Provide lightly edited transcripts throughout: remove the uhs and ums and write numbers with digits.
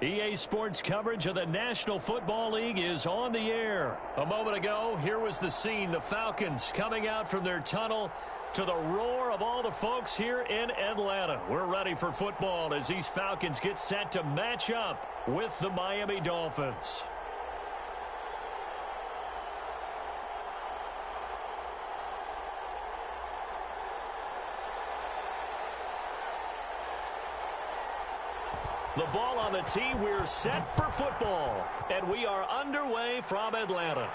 EA Sports coverage of the National Football League is on the air. A moment ago, here was the scene. The Falcons coming out from their tunnel to the roar of all the folks here in Atlanta. We're ready for football as these Falcons get set to match up with the Miami Dolphins. The ball on the tee. We're set for football. And we are underway from Atlanta.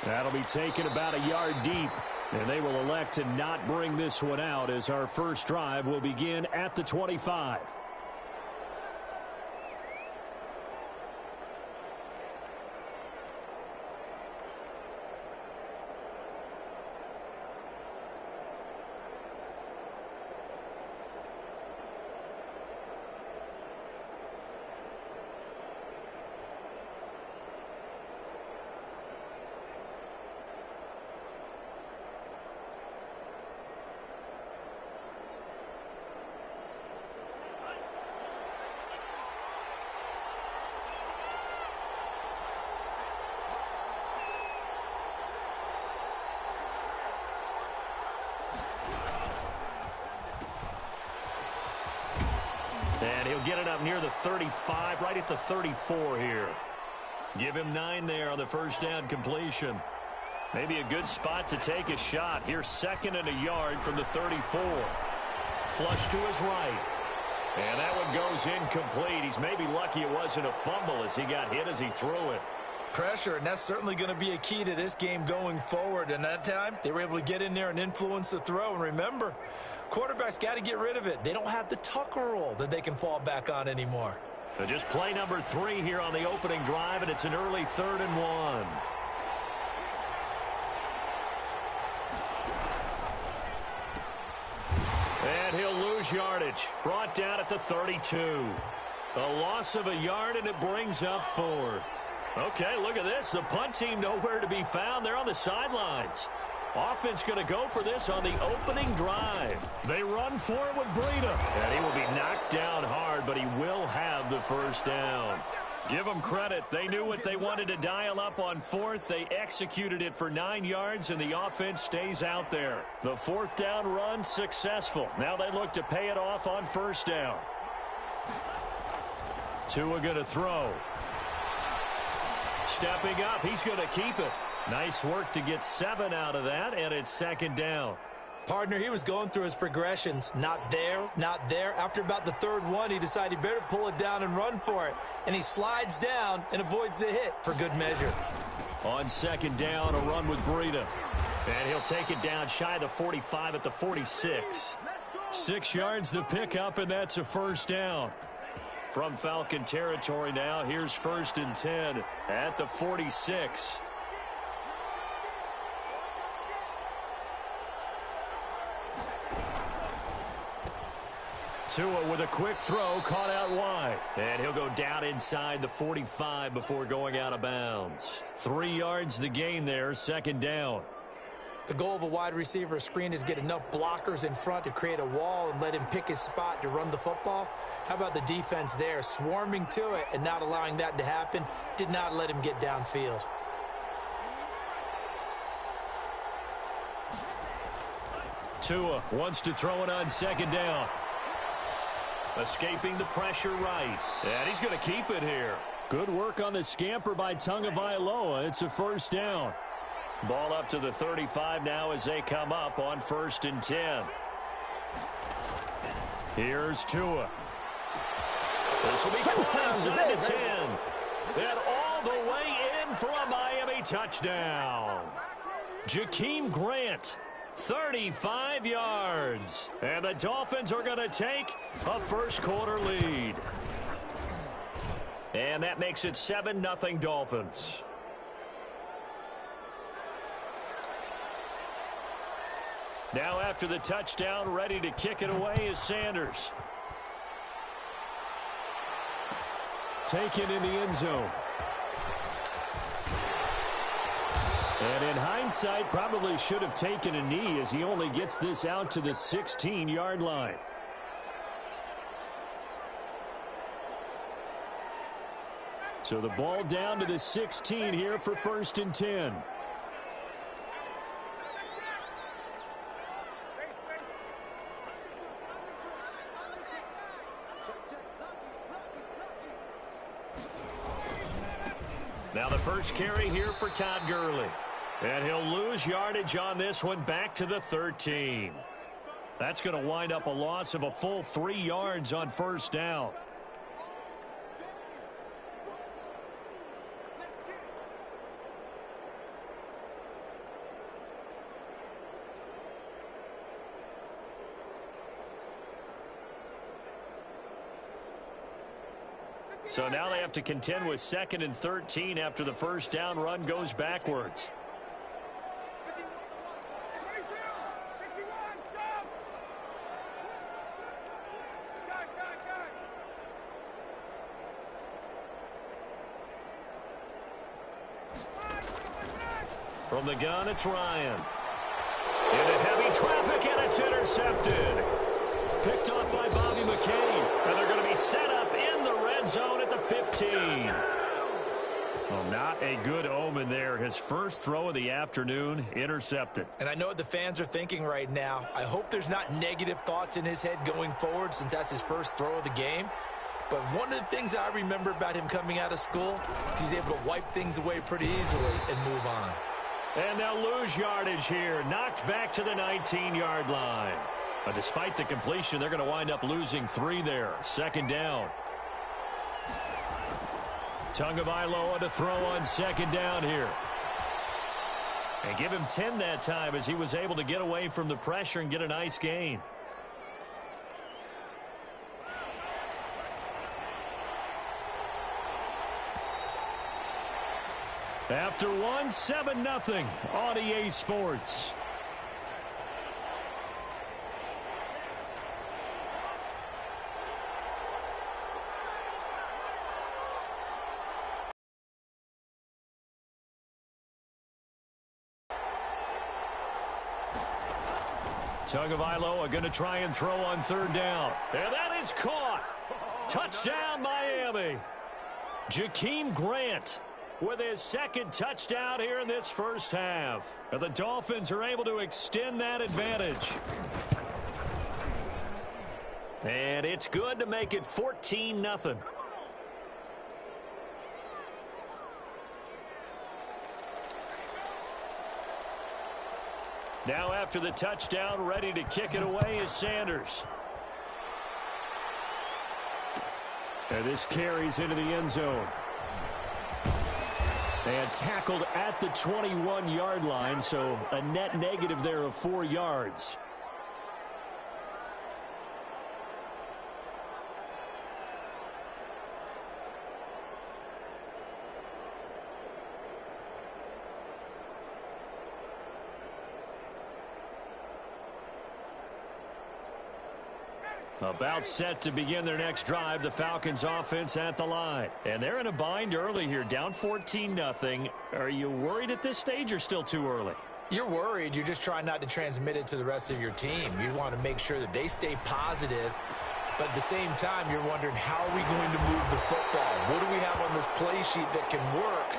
That'll be taken about a yard deep. And they will elect to not bring this one out as our first drive will begin at the 25. And he'll get it up near the 35, right at the 34 here. Give him 9 there on the first down completion. Maybe a good spot to take a shot. Here's second and a yard from the 34. Flush to his right. And that one goes incomplete. He's maybe lucky it wasn't a fumble as he got hit as he threw it. Pressure, and that's certainly going to be a key to this game going forward. And that time, they were able to get in there and influence the throw. And remember, quarterbacks got to get rid of it. They don't have the tucker roll that they can fall back on anymore. So just play number 3 here on the opening drive, and it's an early 3rd and 1. And he'll lose yardage. Brought down at the 32. A loss of a yard, and it brings up 4th. Okay, look at this. The punt team nowhere to be found. They're on the sidelines. Offense going to go for this on the opening drive. They run for it with Breida. And he will be knocked down hard, but he will have the first down. Give them credit. They knew what they wanted to dial up on 4th. They executed it for 9 yards, and the offense stays out there. The 4th down run successful. Now they look to pay it off on 1st down. Tua going to throw. Stepping up, he's going to keep it. Nice work to get 7 out of that, and it's 2nd down. Partner, he was going through his progressions. Not there, not there. After about the 3rd one, he decided he better pull it down and run for it. And he slides down and avoids the hit for good measure. On 2nd down, a run with Breida. And he'll take it down shy of the 45 at the 46. 6 yards to pick up, and that's a first down. From Falcon territory now, here's 1st and 10 at the 46. Tua with a quick throw, caught out wide. And he'll go down inside the 45 before going out of bounds. 3 yards the gain there, 2nd down. The goal of a wide receiver screen is get enough blockers in front to create a wall and let him pick his spot to run the football. How about the defense there, swarming to it and not allowing that to happen? Did not let him get downfield. Tua wants to throw it on 2nd down. Escaping the pressure right. And he's going to keep it here. Good work on the scamper by Tagovailoa. It's a first down. Ball up to the 35 now as they come up on 1st and 10. Here's Tua. This will be caught inside the 10. And all the way in for a Miami touchdown. Jakeem Grant, 35 yards. And the Dolphins are going to take a first-quarter lead. And that makes it 7-0 Dolphins. Now after the touchdown, ready to kick it away is Sanders. Taken in the end zone. And in hindsight, probably should have taken a knee as he only gets this out to the 16-yard line. So the ball down to the 16 here for 1st and 10. Now the first carry here for Todd Gurley. And he'll lose yardage on this one back to the 13. That's going to wind up a loss of a full 3 yards on 1st down. So now they have to contend with 2nd and 13 after the 1st down run goes backwards. From the gun, it's Ryan. Into heavy traffic, and it's intercepted. Picked off by Bobby McCain. And they're going to be set up in the red zone at the 15. Well, not a good omen there. His first throw of the afternoon, intercepted. And I know what the fans are thinking right now. I hope there's not negative thoughts in his head going forward since that's his first throw of the game. But one of the things I remember about him coming out of school is he's able to wipe things away pretty easily and move on. And they'll lose yardage here. Knocked back to the 19-yard line. But despite the completion, they're going to wind up losing 3 there. 2nd down. Tagovailoa to throw on 2nd down here. And give him 10 that time as he was able to get away from the pressure and get a nice gain. After 1, 7-0 on EA Sports. Tagovailoa going to try and throw on 3rd down. And that is caught. Touchdown, Miami. Jakeem Grant with his 2nd touchdown here in this 1st half. And the Dolphins are able to extend that advantage. And it's good to make it 14-0. Now after the touchdown, ready to kick it away is Sanders. And this carries into the end zone. And tackled at the 21-yard line, so a net negative there of 4 yards. About set to begin their next drive, the Falcons offense at the line. And they're in a bind early here, down 14-0. Are you worried at this stage or still too early? You're worried. You're just trying not to transmit it to the rest of your team. You want to make sure that they stay positive. But at the same time, you're wondering, how are we going to move the football? What do we have on this play sheet that can work?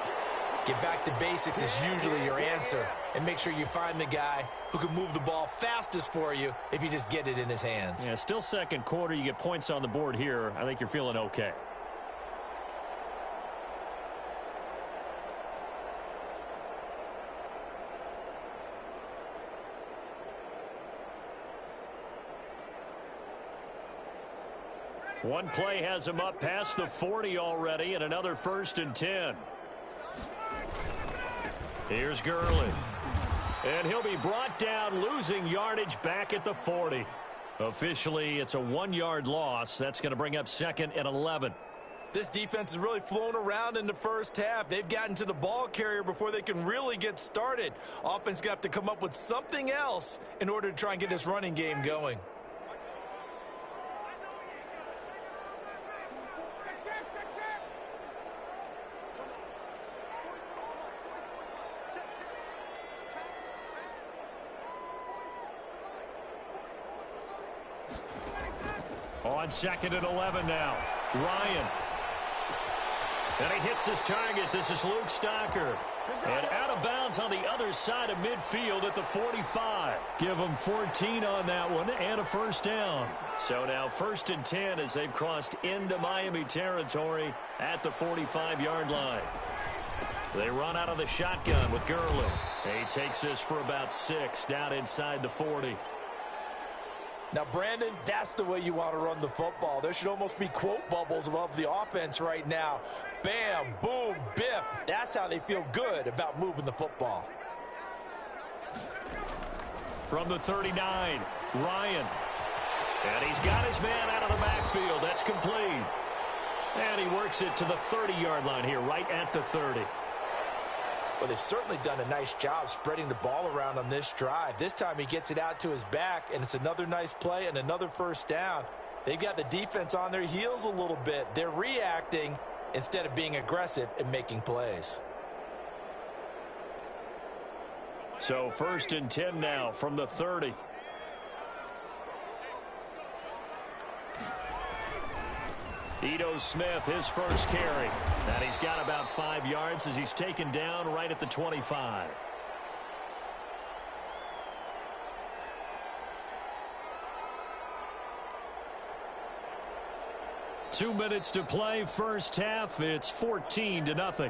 Get back to basics is usually your answer. And make sure you find the guy who can move the ball fastest for you if you just get it in his hands. Yeah, still 2nd quarter. You get points on the board here. I think you're feeling okay. One play has him up past the 40 already, and another 1st and 10. Here's Gurley. And he'll be brought down, losing yardage back at the 40. Officially, it's a 1-yard loss. That's going to bring up 2nd and 11. This defense is really flown around in the 1st half. They've gotten to the ball carrier before they can really get started. Offense going to have to come up with something else in order to try and get this running game going. On 2nd and 11 now. Ryan. And he hits his target. This is Luke Stocker. And out of bounds on the other side of midfield at the 45. Give them 14 on that one and a first down. So now 1st and 10 as they've crossed into Miami territory at the 45-yard line. They run out of the shotgun with Gurley. He takes this for about 6 down inside the 40. Now, Brandon, that's the way you want to run the football. There should almost be quote bubbles above the offense right now. Bam, boom, biff. That's how they feel good about moving the football. From the 39, Ryan. And he's got his man out of the backfield. That's complete. And he works it to the 30-yard line here, right at the 30. Well, they've certainly done a nice job spreading the ball around on this drive. This time he gets it out to his back, and it's another nice play and another first down. They've got the defense on their heels a little bit. They're reacting instead of being aggressive and making plays. So 1st and 10 now from the 30. Ito Smith, his first carry. And he's got about 5 yards as he's taken down right at the 25. Two minutes to play, first half. It's 14-0.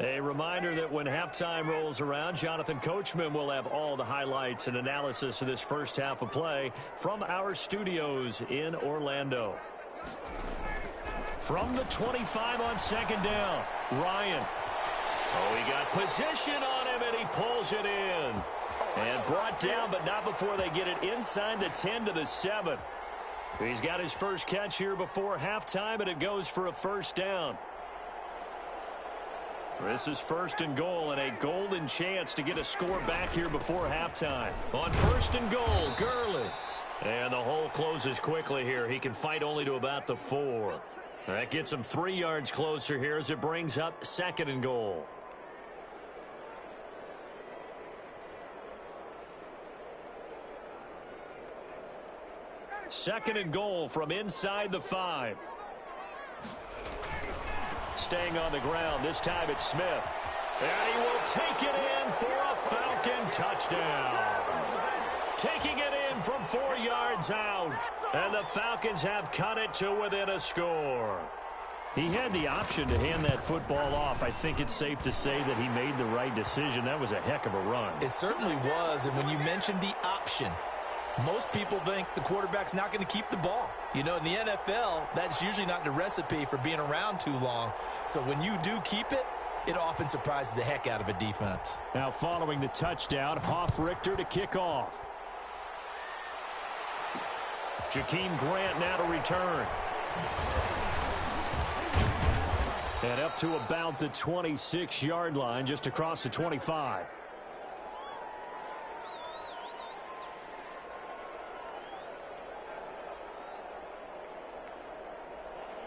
A reminder that when halftime rolls around, Jonathan Coachman will have all the highlights and analysis of this first half of play from our studios in Orlando. From the 25 on 2nd down, Ryan. Oh, he got position on him, and he pulls it in. And brought down, but not before they get it inside the 10 to the 7. He's got his first catch here before halftime, and it goes for a first down. This is 1st and goal and a golden chance to get a score back here before halftime. On 1st and goal, Gurley. And the hole closes quickly here. He can fight only to about the 4. That gets him 3 yards closer here as it brings up 2nd and goal. Second and goal from inside the 5. Staying on the ground. This time it's Smith. And he will take it in for a Falcon touchdown. Taking it in from 4 yards out. And the Falcons have cut it to within a score. He had the option to hand that football off. I think it's safe to say that he made the right decision. That was a heck of a run. It certainly was. And when you mentioned the option, most people think the quarterback's not going to keep the ball. You know, in the NFL, that's usually not the recipe for being around too long. So when you do keep it, it often surprises the heck out of a defense. Now following the touchdown, Hoff-Richter to kick off. Jakeem Grant now to return. And up to about the 26-yard line, just across the 25.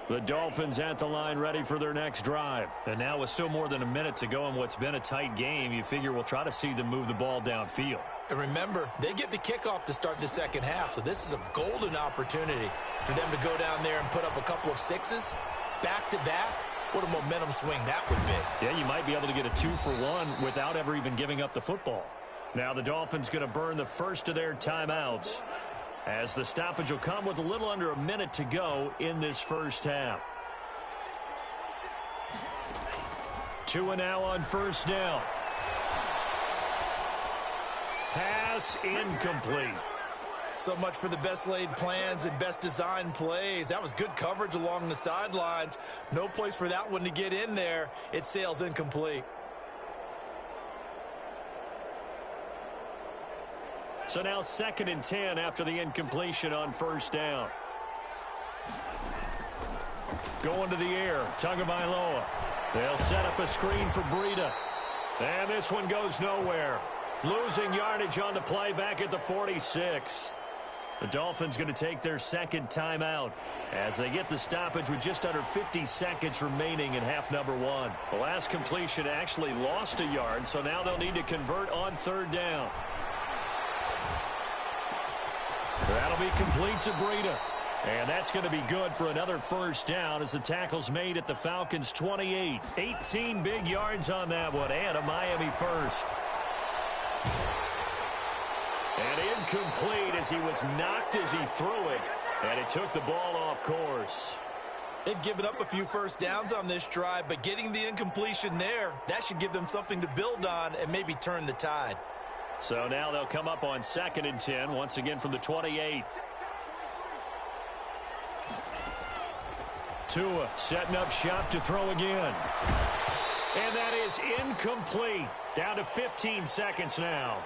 The Dolphins at the line ready for their next drive. And now with still more than a minute to go in what's been a tight game, you figure we'll try to see them move the ball downfield. And remember, they get the kickoff to start the second half, so this is a golden opportunity for them to go down there and put up a couple of 6s back-to-back. What a momentum swing that would be. Yeah, you might be able to get a 2-for-1 without ever even giving up the football. Now the Dolphins going to burn the first of their timeouts, as the stoppage will come with a little under a minute to go in this first half. 2 now on first down. Pass incomplete. So much for the best laid plans and best designed plays. That was good coverage along the sidelines. No place for that one to get in there. It sails incomplete. So now 2nd and 10 after the incompletion on first down. Going to the air, Tagovailoa. They'll set up a screen for Breida. And this one goes nowhere. Losing yardage on the play back at the 46. The Dolphins going to take their second timeout as they get the stoppage with just under 50 seconds remaining in half number one. The last completion actually lost a yard, so now they'll need to convert on third down. That'll be complete to Breida. And that's going to be good for another first down as the tackle's made at the Falcons' 28. 18 big yards on that one, and a Miami first. And incomplete as he was knocked as he threw it, and it took the ball off course. They've given up a few first downs on this drive, but getting the incompletion there, that should give them something to build on and maybe turn the tide. So now they'll come up on 2nd and 10, once again from the 28. Tua setting up shop to throw again. And that is incomplete. Down to 15 seconds now.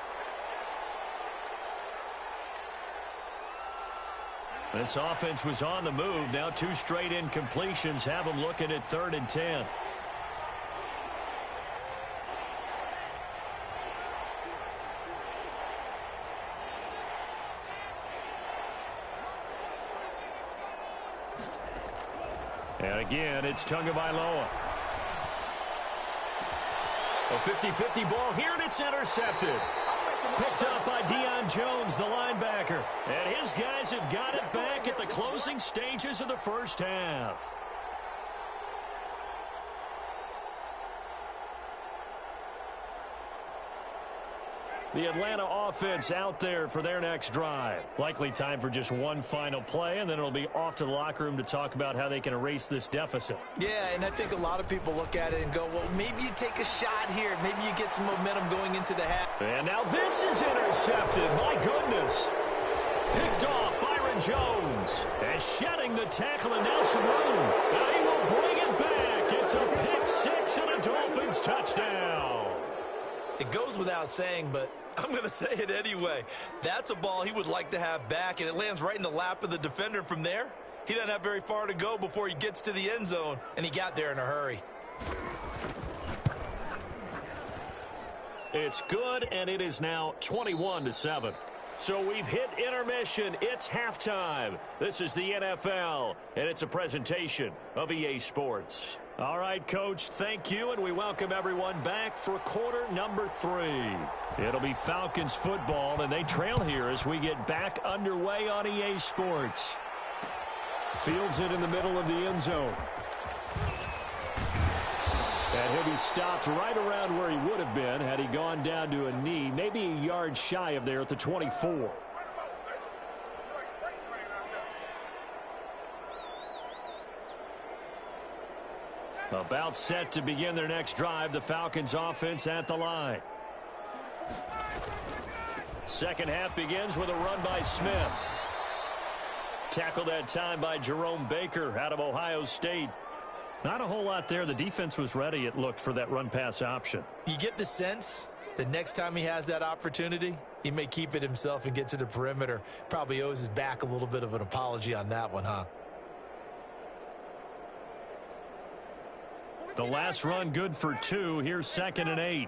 This offense was on the move. Now 2 straight incompletions have them looking at 3rd and 10. And again, it's Tagovailoa. A 50-50 ball here, and it's intercepted. Picked up by Deion Jones, the linebacker. And his guys have got it back at the closing stages of the first half. The Atlanta offense out there for their next drive. Likely time for just one final play, and then it'll be off to the locker room to talk about how they can erase this deficit. Yeah, and I think a lot of people look at it and go, well, maybe you take a shot here. Maybe you get some momentum going into the half. And now this is intercepted. My goodness. Picked off Byron Jones. And shedding the tackle, and now some room. Now he will bring it back. It's a pick six and a Dolphins touchdown. It goes without saying, but I'm going to say it anyway. That's a ball he would like to have back, and it lands right in the lap of the defender. From there, he doesn't have very far to go before he gets to the end zone, and he got there in a hurry. It's good, and it is now 21-7. So we've hit intermission. It's halftime. This is the NFL, and it's a presentation of EA Sports. All right, Coach, thank you, and we welcome everyone back for quarter number 3. It'll be Falcons football, and they trail here as we get back underway on EA Sports. Fields it in the middle of the end zone. And he'll be stopped right around where he would have been had he gone down to a knee, maybe a yard shy of there at the 24. About set to begin their next drive, the Falcons offense at the line. Second half begins with a run by Smith. Tackled that time by Jerome Baker out of Ohio State. Not a whole lot there. The defense was ready, it looked, for that run-pass option. You get the sense that next time he has that opportunity, he may keep it himself and get to the perimeter. Probably owes his back a little bit of an apology on that one, huh? The last run good for 2. Here's 2nd and 8.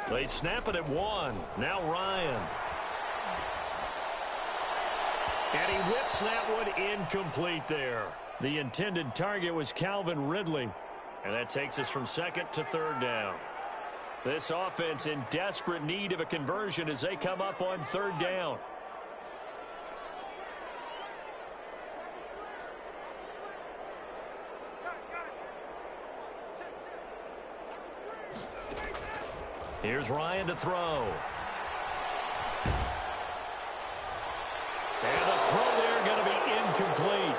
They snap it at 1. Now Ryan. And he whips that one incomplete there. The intended target was Calvin Ridley. And that takes us from 2nd to 3rd down. This offense in desperate need of a conversion as they come up on 3rd down. Here's Ryan to throw. And the throw there going to be incomplete.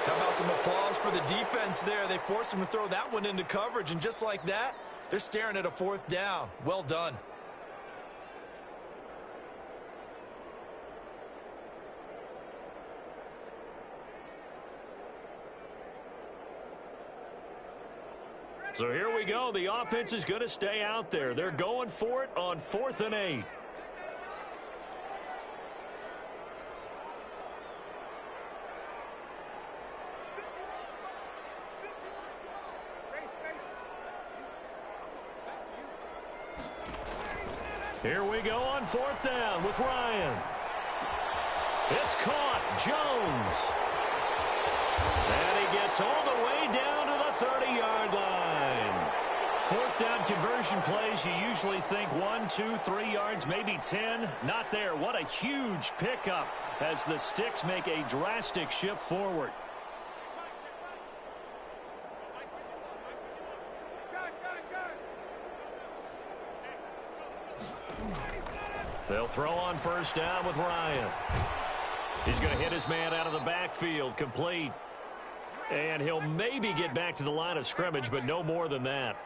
How about some applause for the defense there? They forced him to throw that one into coverage, and just like that, they're staring at a 4th down. Well done. So here we go. The offense is going to stay out there. They're going for it on 4th and 8. Here we go on 4th down with Ryan. It's caught. Jones. And he gets all the way down to the 30-yard line. 4th down conversion plays, you usually think 1, 2, 3 yards, maybe 10. Not there. What a huge pickup as the Sticks make a drastic shift forward. They'll throw on 1st down with Ryan. He's going to hit his man out of the backfield, complete. And he'll maybe get back to the line of scrimmage, but no more than that.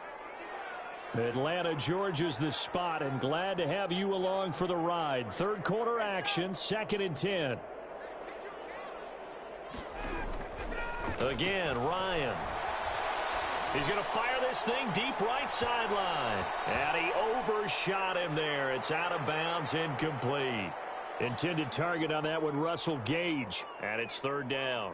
Atlanta, Georgia's the spot, and glad to have you along for the ride. 3rd quarter action, 2nd and 10. Again, Ryan. He's going to fire this thing deep right sideline. And he overshot him there. It's out of bounds, incomplete. Intended target on that one, Russell Gage. And it's 3rd down.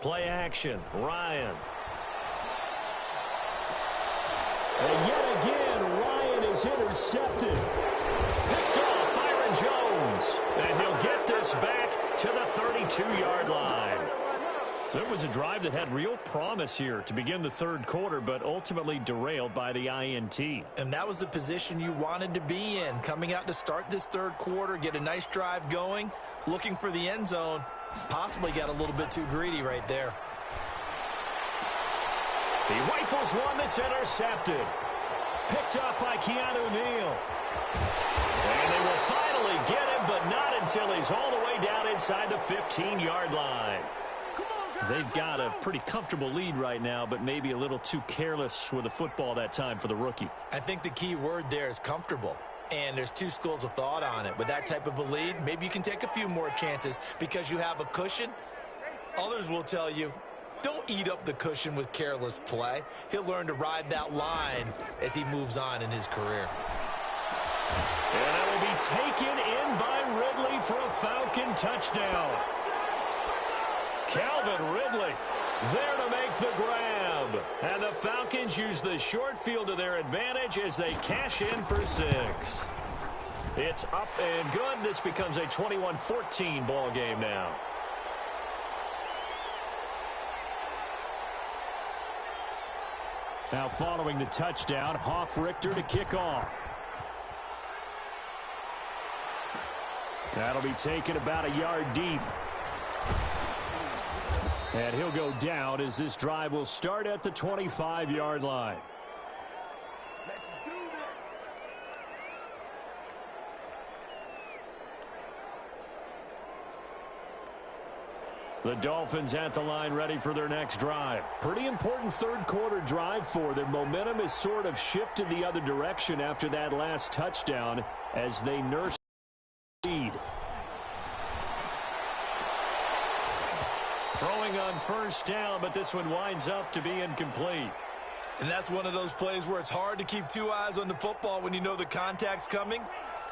Play action, Ryan. And yet again, Ryan is intercepted. Picked off Byron Jones. And he'll get this back to the 32-yard line. So it was a drive that had real promise here to begin the 3rd quarter, but ultimately derailed by the INT. And that was the position you wanted to be in. Coming out to start this 3rd quarter, get a nice drive going, looking for the end zone. Possibly got a little bit too greedy right there. He rifles one that's intercepted. Picked up by Keanu Neal. And they will finally get him, but not until he's all the way down inside the 15-yard line. They've got a pretty comfortable lead right now, but maybe a little too careless with the football that time for the rookie. I think the key word there is comfortable. And there's 2 schools of thought on it. With that type of a lead, maybe you can take a few more chances because you have a cushion. Others will tell you, don't eat up the cushion with careless play. He'll learn to ride that line as he moves on in his career. And that will be taken in by Ridley for a Falcon touchdown. Calvin Ridley there to make the grab. And the Falcons use the short field to their advantage as they cash in for 6. It's up and good. This becomes a 21-14 ball game now. Now following the touchdown, Hoff-Richter to kick off. That'll be taken about a yard deep. And he'll go down as this drive will start at the 25-yard line. The Dolphins at the line ready for their next drive. Pretty important 3rd quarter drive for them. Momentum has sort of shifted the other direction after that last touchdown as they nurse the lead. Throwing on 1st down, but this one winds up to be incomplete. And that's one of those plays where it's hard to keep 2 eyes on the football when you know the contact's coming,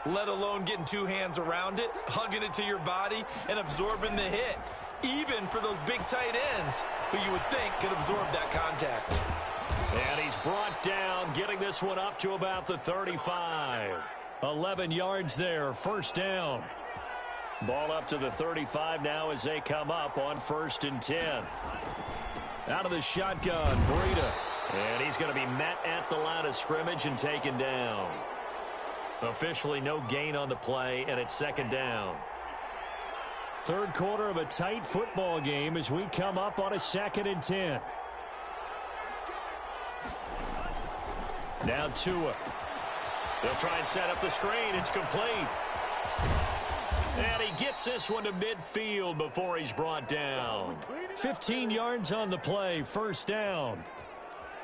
let alone getting 2 hands around it, hugging it to your body, and absorbing the hit. Even for those big tight ends who you would think could absorb that contact. And he's brought down, getting this one up to about the 35. 11 yards there, 1st down. Ball up to the 35 now as they come up on 1st and 10. Out of the shotgun, Breida. And he's going to be met at the line of scrimmage and taken down. Officially no gain on the play, and it's 2nd down. 3rd quarter of a tight football game as we come up on a 2nd and 10. Now Tua. They'll try and set up the screen. It's complete. And he gets this one to midfield before he's brought down. 15 yards on the play, 1st down.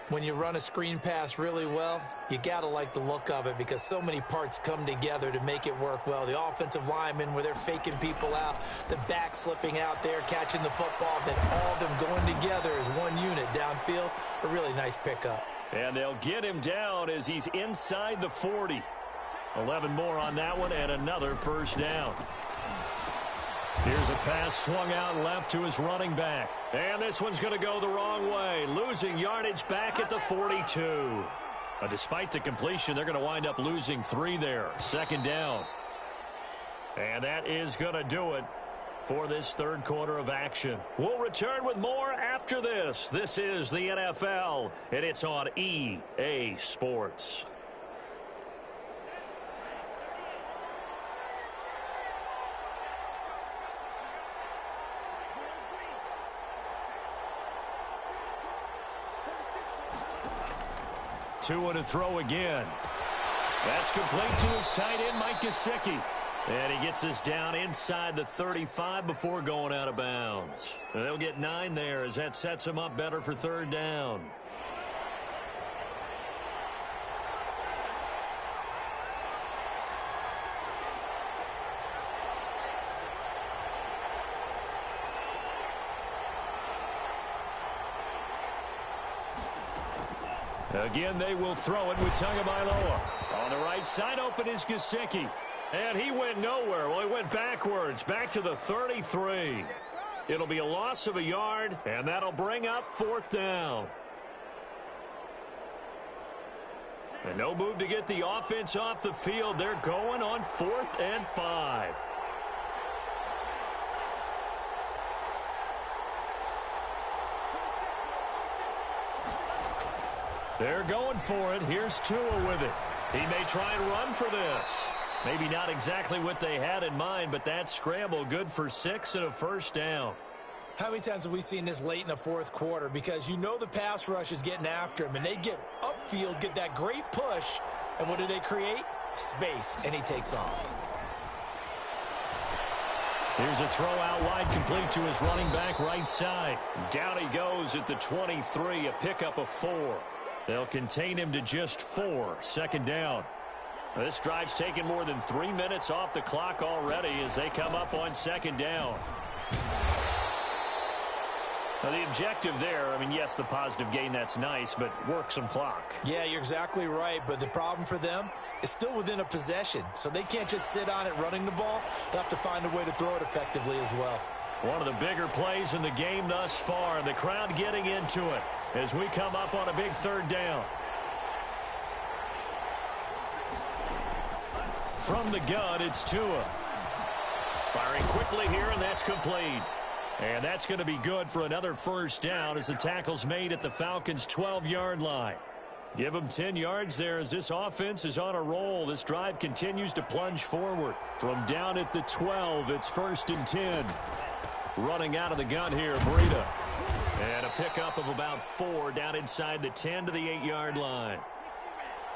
When you run a screen pass really well, you got to like the look of it because so many parts come together to make it work well. The offensive linemen, where they're faking people out, the back slipping out there, catching the football, then all of them going together as one unit downfield. A really nice pickup. And they'll get him down as he's inside the 40. 11 more on that one and another first down. Here's a pass swung out left to his running back. And this one's going to go the wrong way. Losing yardage back at the 42. But despite the completion, they're going to wind up losing 3 there. Second down. And that is going to do it for this third quarter of action. We'll return with more after this. This is the NFL, and it's on EA Sports. Tua to throw again. That's complete to his tight end, Mike Gesicki. And he gets us down inside the 35 before going out of bounds. They'll get 9 there as that sets him up better for third down. Again, they will throw it with Tagovailoa. On the right side, open is Gesicki. And he went nowhere. Well, he went backwards, back to the 33. It'll be a loss of a yard, and that'll bring up fourth down. And no move to get the offense off the field. They're going on 4th and 5. They're going for it. Here's Tua with it. He may try and run for this. Maybe not exactly what they had in mind, but that scramble good for 6 and a first down. How many times have we seen this late in the fourth quarter? Because you know the pass rush is getting after him, and they get upfield, get that great push, and what do they create? Space, and he takes off. Here's a throw out wide, complete to his running back right side. Down he goes at the 23, a pickup of 4. They'll contain him to just 4. Second down. This drive's taken more than 3 minutes off the clock already as they come up on second down. Now, the objective there, I mean, yes, the positive gain, that's nice, but work some clock. Yeah, you're exactly right, but the problem for them is still within a possession, so they can't just sit on it running the ball. They'll have to find a way to throw it effectively as well. One of the bigger plays in the game thus far, and the crowd getting into it as we come up on a big third down. From the gun, it's Tua. Firing quickly here, and that's complete. And that's going to be good for another first down as the tackle's made at the Falcons' 12-yard line. Give them 10 yards there as this offense is on a roll. This drive continues to plunge forward. From down at the 12, it's 1st and 10. Running out of the gun here, Breida. And a pickup of about 4 down inside the 10 to the 8-yard line.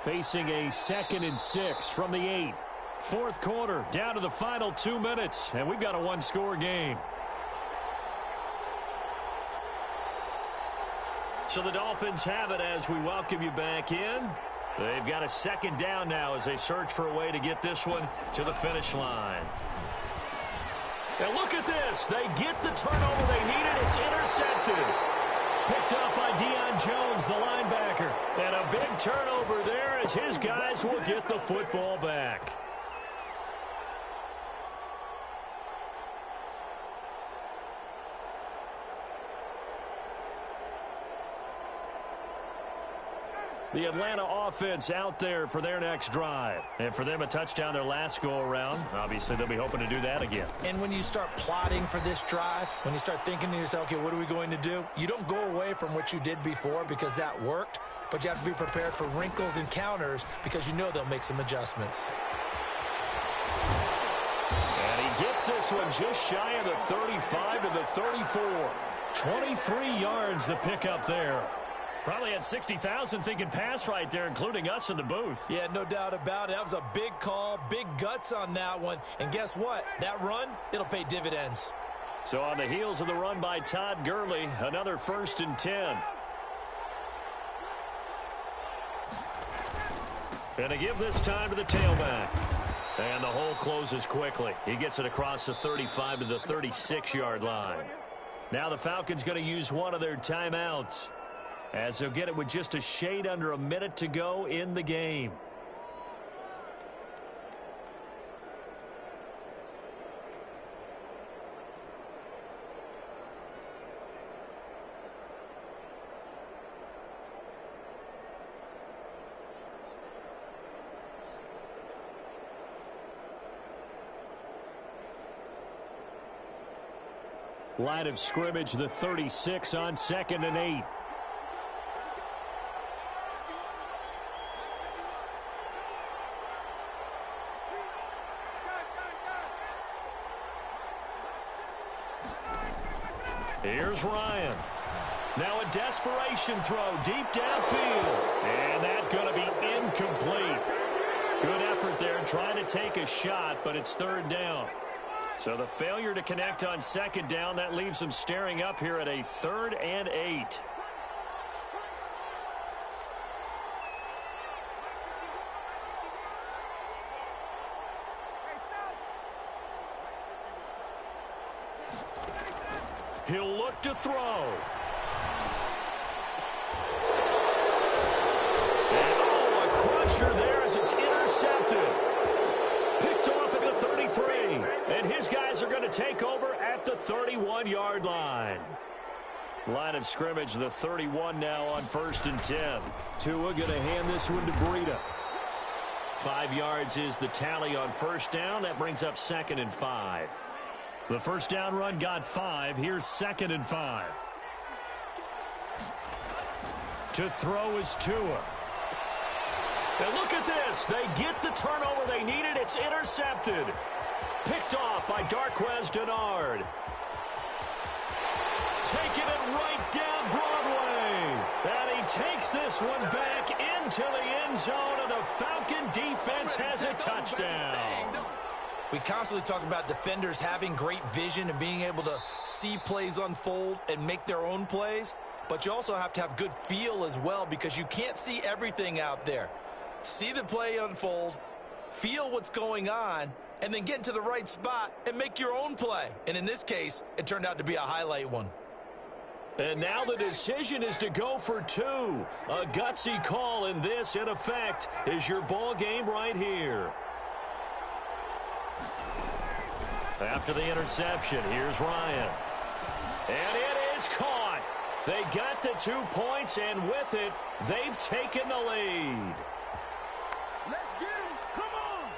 Facing a 2nd and 6 from the 8. Fourth quarter, down to the final 2 minutes, and we've got a one-score game. So the Dolphins have it as we welcome you back in. They've got a second down now as they search for a way to get this one to the finish line. And look at this. They get the turnover they needed. It's intercepted. Picked up by Deion Jones, the linebacker. And a big turnover there as his guys will get the football back. The Atlanta offense out there for their next drive. And for them, a touchdown their last go-around. Obviously, they'll be hoping to do that again. And when you start plotting for this drive, when you start thinking to yourself, okay, what are we going to do? You don't go away from what you did before because that worked, but you have to be prepared for wrinkles and counters because you know they'll make some adjustments. And he gets this one just shy of the 35 to the 34. 23 yards the pickup there. Probably had 60,000 thinking pass right there, including us in the booth. Yeah, no doubt about it. That was a big call, big guts on that one. And guess what? That run, it'll pay dividends. So on the heels of the run by Todd Gurley, another 1st and 10. And to give this time to the tailback. And the hole closes quickly. He gets it across the 35 to the 36-yard line. Now the Falcons going to use one of their timeouts, as they'll get it with just a shade under a minute to go in the game. Line of scrimmage, the 36 on 2nd and 8. Here's Ryan. Now a desperation throw deep downfield. And that's going to be incomplete. Good effort there trying to take a shot, but it's 3rd down. So the failure to connect on 2nd down, that leaves them staring up here at a 3rd and 8. He'll look to throw. And a crusher there as it's intercepted. Picked off at the 33. And his guys are going to take over at the 31-yard line. Line of scrimmage, the 31 now on 1st and 10. Tua going to hand this one to Breida. 5 yards is the tally on 1st down. That brings up 2nd and 5. The 1st down run got 5. Here's 2nd and 5. To throw is Tua. And look at this. They get the turnover they needed. It's intercepted. Picked off by Darqueze Dennard. Taking it right down Broadway. And he takes this one back into the end zone, and the Falcon defense has a touchdown. We constantly talk about defenders having great vision and being able to see plays unfold and make their own plays. But you also have to have good feel as well, because you can't see everything out there. See the play unfold, feel what's going on, and then get into the right spot and make your own play. And in this case, it turned out to be a highlight one. And now the decision is to go for 2. A gutsy call, and this, in effect, is your ball game right here. After the interception, here's Ryan. And it is caught. They got the 2 points, and with it, they've taken the lead. Let's get him. Come on.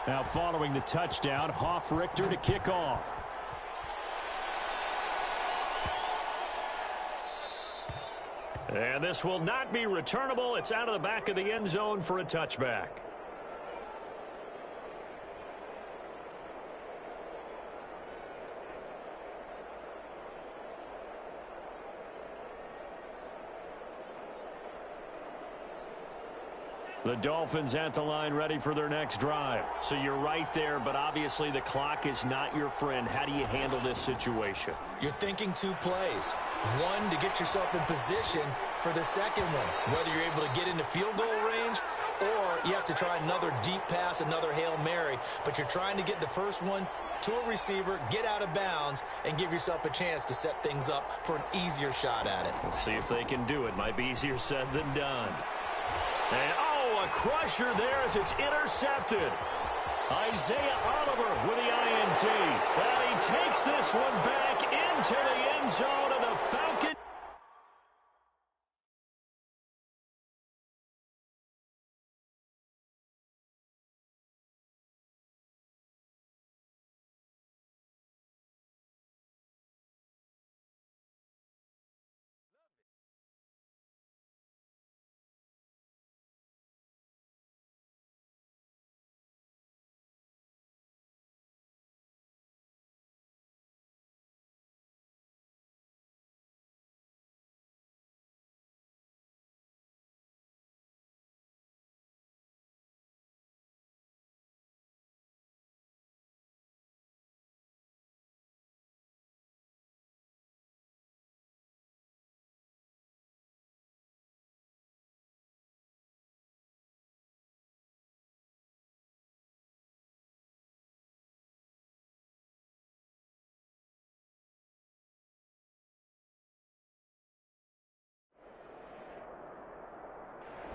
Now following the touchdown, Hoff-Richter to kick off. And this will not be returnable. It's out of the back of the end zone for a touchback. The Dolphins at the line ready for their next drive. So you're right there, but obviously the clock is not your friend. How do you handle this situation? You're thinking 2 plays. One, to get yourself in position for the second one, whether you're able to get into field goal range or you have to try another deep pass, another Hail Mary. But you're trying to get the first one to a receiver, get out of bounds, and give yourself a chance to set things up for an easier shot at it. We'll see if they can do it. Might be easier said than done. And, a crusher there as it's intercepted. Isaiah Oliver with the INT. And he takes this one back into the end zone of the Falcons.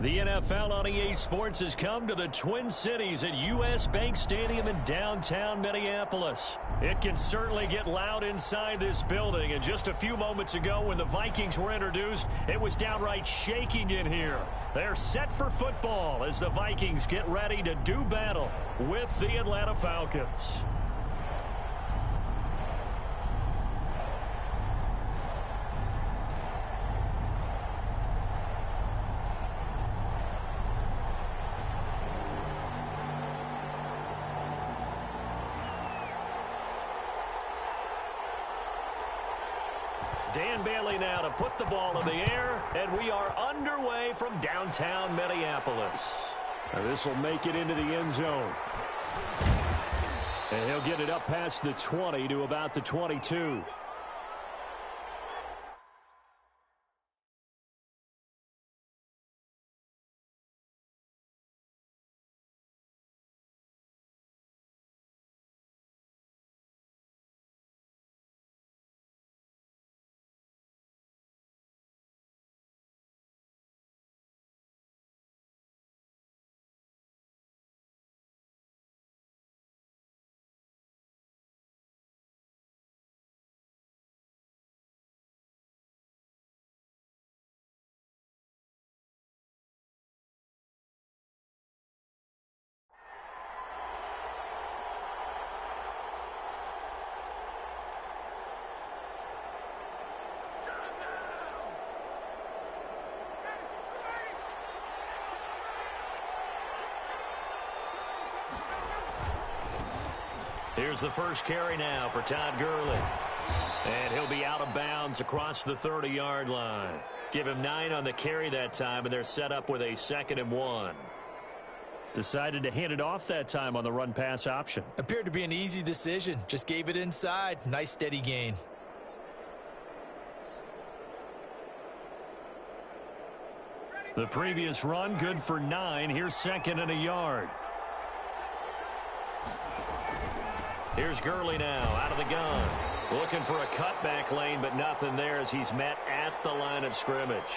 The NFL on EA Sports has come to the Twin Cities at U.S. Bank Stadium in downtown Minneapolis. It can certainly get loud inside this building, and just a few moments ago when the Vikings were introduced, it was downright shaking in here. They're set for football as the Vikings get ready to do battle with the Atlanta Falcons. Dan Bailey now to put the ball in the air, and we are underway from downtown Minneapolis. This will make it into the end zone. And he'll get it up past the 20 to about the 22. Here's the first carry now for Todd Gurley. And he'll be out of bounds across the 30-yard line. Give him 9 on the carry that time, and they're set up with a 2nd and 1. Decided to hand it off that time on the run-pass option. Appeared to be an easy decision. Just gave it inside. Nice steady gain. The previous run good for 9. Here's 2nd and a yard. Here's Gurley now out of the gun. Looking for a cutback lane, but nothing there as he's met at the line of scrimmage.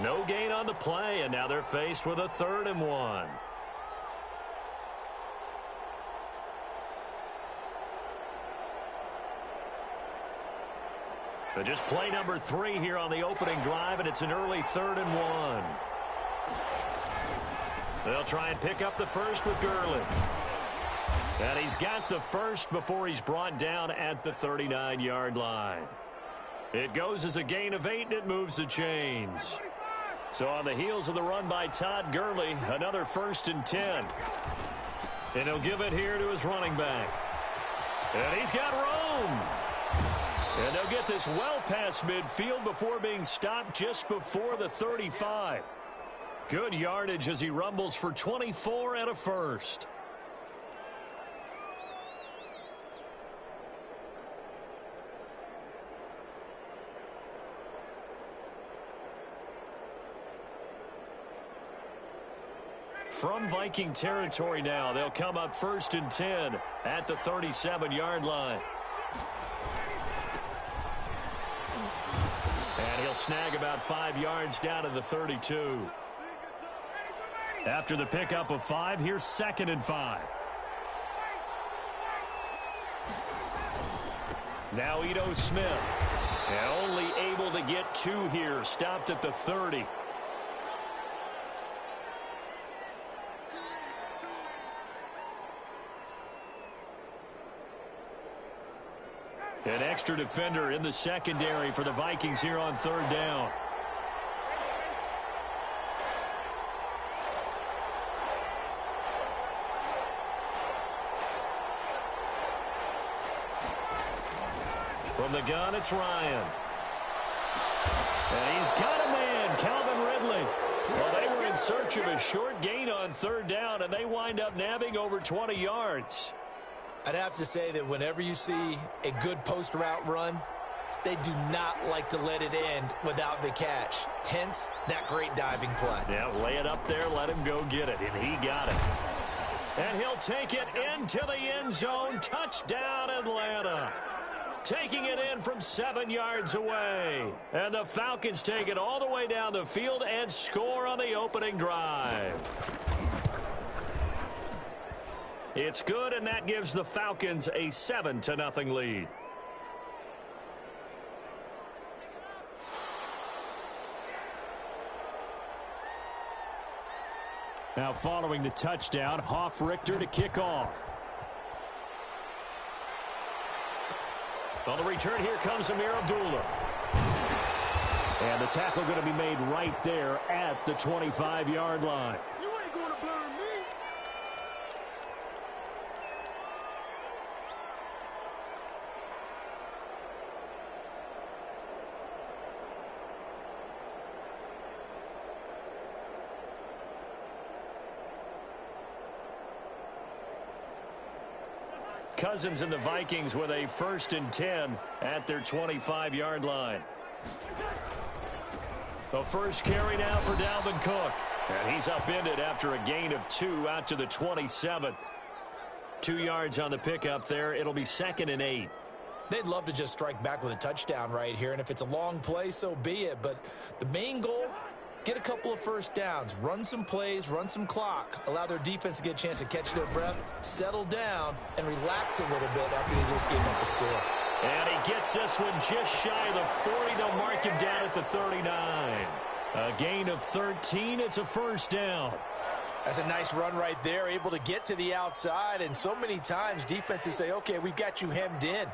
No gain on the play, and now they're faced with a 3rd and 1. But just play number 3 here on the opening drive, and it's an early 3rd and 1. They'll try and pick up the first with Gurley. And he's got the first before he's brought down at the 39-yard line. It goes as a gain of 8, and it moves the chains. So on the heels of the run by Todd Gurley, another 1st and 10. And he'll give it here to his running back. And he's got room. And they'll get this well past midfield before being stopped just before the 35. Good yardage as he rumbles for 24 and a first. From Viking territory now, they'll come up 1st and 10 at the 37-yard line. And he'll snag about 5 yards down to the 32. After the pickup of 5, here's 2nd and 5. Now Ito Smith. And only able to get 2 here, stopped at the 30. An extra defender in the secondary for the Vikings here on 3rd down. From the gun, it's Ryan. And he's got a man, Calvin Ridley. Well, they were in search of a short gain on 3rd down, and they wind up nabbing over 20 yards. I'd have to say that whenever you see a good post route run, they do not like to let it end without the catch. Hence, that great diving play. Yeah, lay it up there, let him go get it, and he got it. And he'll take it into the end zone. Touchdown, Atlanta. taking it in from 7 yards away. And the Falcons take it all the way down the field and score on the opening drive. It's good, and that gives the Falcons a 7-0 lead. Now following the touchdown, Richter to kick off. On the return, here comes Amir Abdullah. And the tackle going to be made right there at the 25-yard line. You ain't going to burn me. Cousins and the Vikings with a 1st and 10 at their 25-yard line. The first carry now for Dalvin Cook. And he's upended after a gain of 2 out to the 27. 2 yards on the pickup there. It'll be 2nd and 8. They'd love to just strike back with a touchdown right here, and if it's a long play, so be it. But the main goal, get a couple of first downs, run some plays, run some clock, allow their defense to get a chance to catch their breath, settle down, and relax a little bit after they just gave up a score. And he gets this one just shy of the 40. They'll mark him down at the 39. A gain of 13. It's a first down. That's a nice run right there, able to get to the outside. And so many times defenses say, okay, we've got you hemmed in.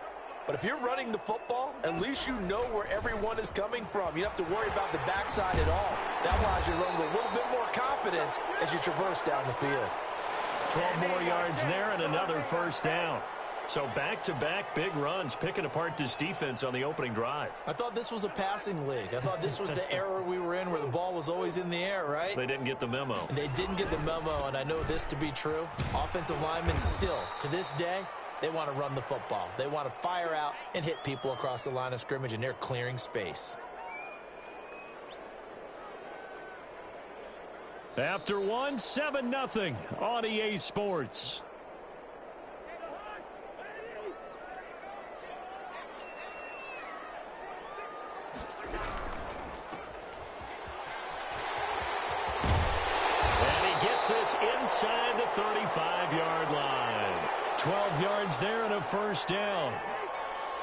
But if you're running the football, at least you know where everyone is coming from. You don't have to worry about the backside at all. That allows you to run with a little bit more confidence as you traverse down the field. 12 more yards there and another first down. So back-to-back big runs, picking apart this defense on the opening drive. I thought this was a passing league. I thought this was the era we were in where the ball was always in the air, right? They didn't get the memo. And they didn't get the memo, and I know this to be true. Offensive linemen still, to this day, they want to run the football. They want to fire out and hit people across the line of scrimmage, and they're clearing space. After 7-0 on EA Sports. This inside the 35-yard line. 12 yards there and a first down.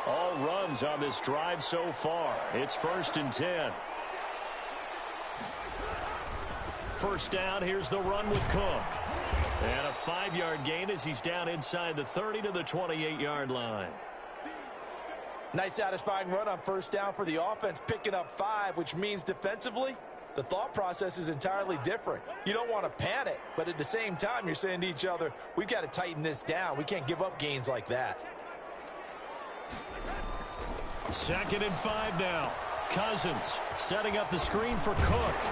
All runs on this drive so far. It's 1st and 10. First down, here's the run with Cook. And a 5-yard gain as he's down inside the 30 to the 28-yard line. Nice satisfying run on first down for the offense, picking up 5, which means defensively, the thought process is entirely different. You don't want to panic, but at the same time, you're saying to each other, we've got to tighten this down. We can't give up gains like that. 2nd and 5 now. Cousins setting up the screen for Cook.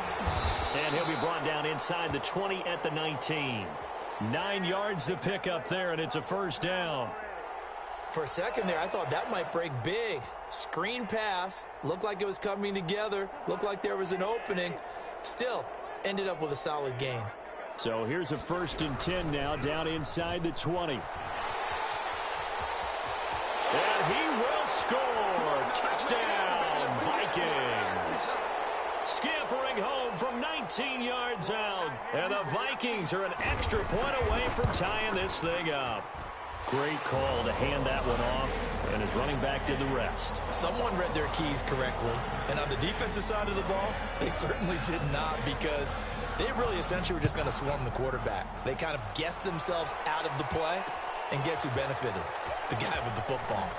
And he'll be brought down inside the 20 at the 19. 9 yards to pick up there, and it's a first down. For a second there, I thought that might break big. Screen pass, looked like it was coming together, looked like there was an opening. Still, ended up with a solid gain. So here's a 1st and 10 now, down inside the 20. And he will score. Touchdown, Vikings. Scampering home from 19 yards out. And the Vikings are an extra point away from tying this thing up. Great call to hand that one off, and his running back did the rest. Someone read their keys correctly, and on the defensive side of the ball, they certainly did not, because they really essentially were just going to swarm the quarterback. They kind of guessed themselves out of the play, and guess who benefited? The guy with the football.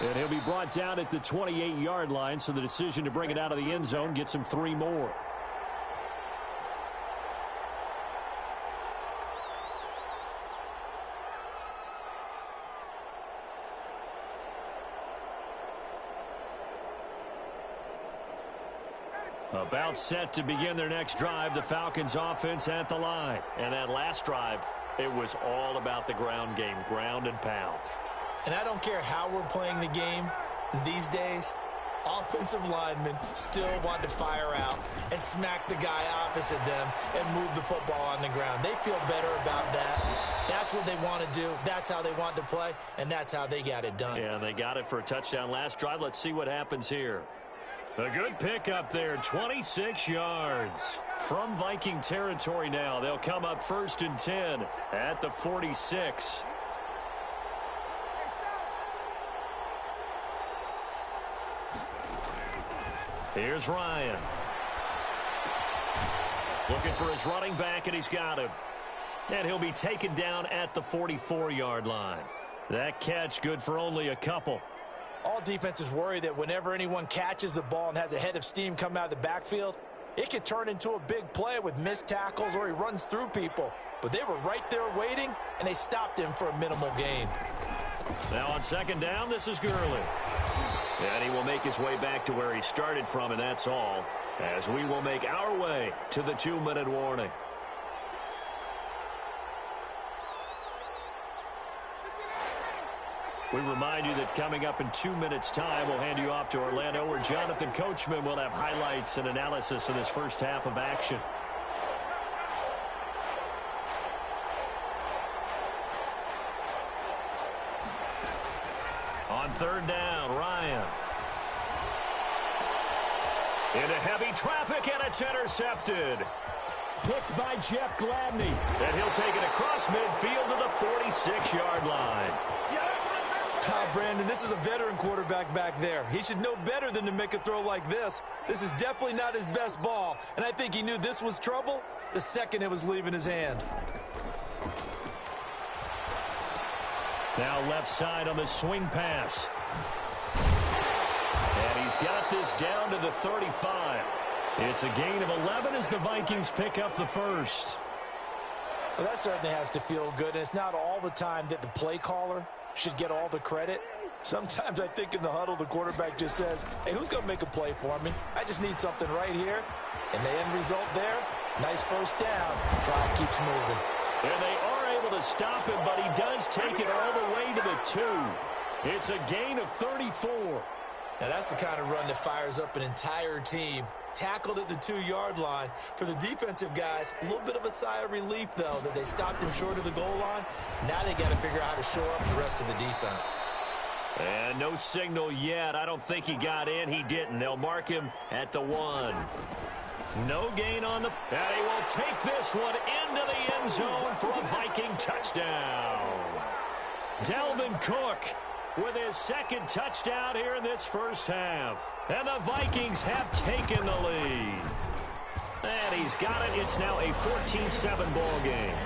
And he'll be brought down at the 28-yard line, so the decision to bring it out of the end zone gets him 3 more. About set to begin their next drive, the Falcons offense at the line. And that last drive, it was all about the ground game, ground and pound. And I don't care how we're playing the game these days, Offensive linemen still want to fire out and smack the guy opposite them and move the football on the ground. They feel better about that. That's what they want to do. That's how they want to play, and that's how they got it done. Yeah, they got it for a touchdown last drive. Let's see what happens here. A good pickup there, 26 yards. From Viking territory now, they'll come up 1st and 10 at the 46. Here's Ryan. Looking for his running back, and he's got him. And he'll be taken down at the 44-yard line. That catch good for only a couple. All defenses worry that whenever anyone catches the ball and has a head of steam come out of the backfield, it could turn into a big play with missed tackles or he runs through people. But they were right there waiting, and they stopped him for a minimal gain. Now on 2nd down, this is Gurley. And he will make his way back to where he started from, and that's all, as we will make our way to the 2-minute warning. We remind you that coming up in 2 minutes' time, we'll hand you off to Orlando, where Jonathan Coachman will have highlights and analysis of this first half of action. On 3rd down, Ryan. Into heavy traffic, and it's intercepted. Picked by Jeff Gladney. And he'll take it across midfield to the 46-yard line. Brandon, this is a veteran quarterback back there. He should know better than to make a throw like this. This is definitely not his best ball, and I think he knew this was trouble the second it was leaving his hand. Now left side on the swing pass. And he's got this down to the 35. It's a gain of 11 as the Vikings pick up the first. Well, that certainly has to feel good, and it's not all the time that the play caller should get all the credit. Sometimes I think in the huddle, the quarterback just says, hey, who's going to make a play for me? I just need something right here. And the end result there, nice first down. Drive keeps moving. And they are able to stop him, but he does take it all the way to the 2. It's a gain of 34. Now that's the kind of run that fires up an entire team. Tackled at the 2-yard line. For the defensive guys, a little bit of a sigh of relief, though, that they stopped him short of the goal line. Now they got to figure out how to show up the rest of the defense. And no signal yet. I don't think he got in. He didn't. They'll mark him at the 1. No gain on the... And he will take this one into the end zone for a Viking touchdown. Dalvin Cook with his 2nd touchdown here in this first half. And the Vikings have taken the lead. And he's got it. It's now a 14-7 ball game.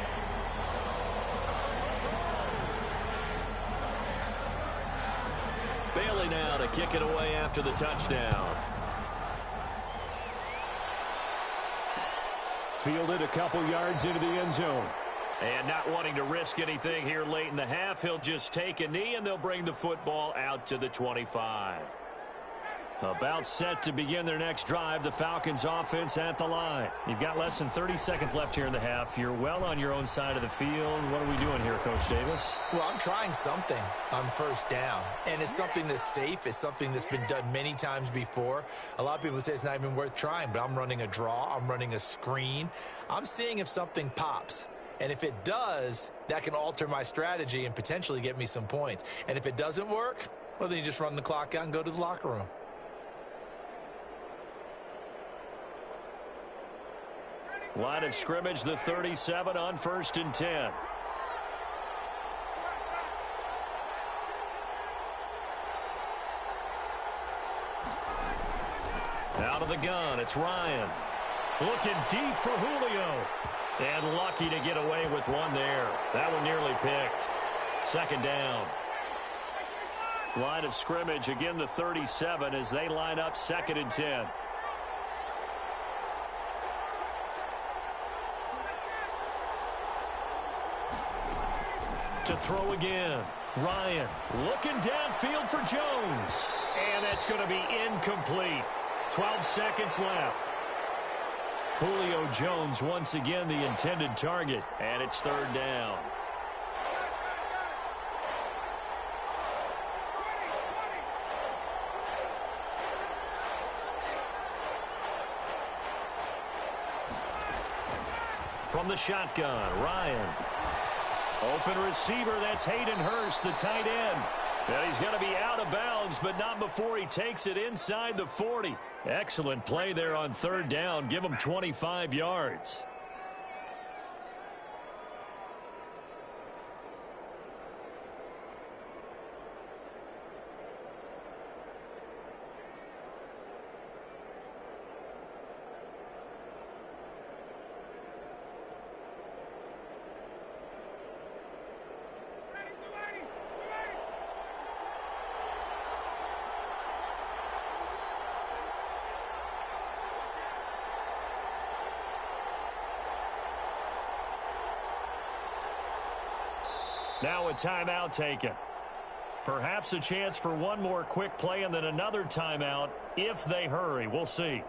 Bailey now to kick it away after the touchdown. Fielded a couple yards into the end zone. And not wanting to risk anything here late in the half, he'll just take a knee, and they'll bring the football out to the 25. About set to begin their next drive, the Falcons offense at the line. You've got less than 30 seconds left here in the half. You're well on your own side of the field. What are we doing here, Coach Davis? Well, I'm trying something on 1st down, and it's something that's safe. It's something that's been done many times before. A lot of people say it's not even worth trying, but I'm running a draw. I'm running a screen. I'm seeing if something pops. And if it does, that can alter my strategy and potentially get me some points. And if it doesn't work, well, then you just run the clock out and go to the locker room. Line of scrimmage, the 37 on 1st and 10. Out of the gun, it's Ryan. Looking deep for Julio. And lucky to get away with one there. That one nearly picked. 2nd down. Line of scrimmage, again the 37 as they line up 2nd and 10. To throw again. Ryan looking downfield for Jones. And that's going to be incomplete. 12 seconds left. Julio Jones once again the intended target. And it's 3rd down. From the shotgun, Ryan. Open receiver, that's Hayden Hurst, the tight end. And he's going to be out of bounds, but not before he takes it inside the 40. Excellent play there on third down. Give him 25 yards. Now a timeout taken. Perhaps a chance for one more quick play and then another timeout if they hurry. We'll see.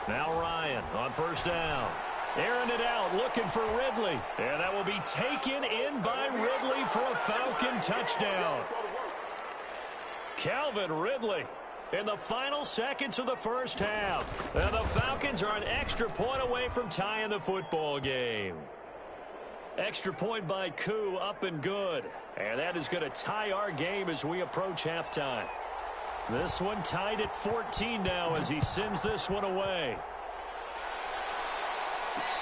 Now Ryan on first down. Airing it out, looking for Ridley. And that will be taken in by Ridley for a Falcon touchdown. Calvin Ridley in the final seconds of the first half. And the Falcons are an extra point away from tying the football game. Extra point by Koo, up and good. And that is going to tie our game as we approach halftime. This one tied at 14 now as he sends this one away.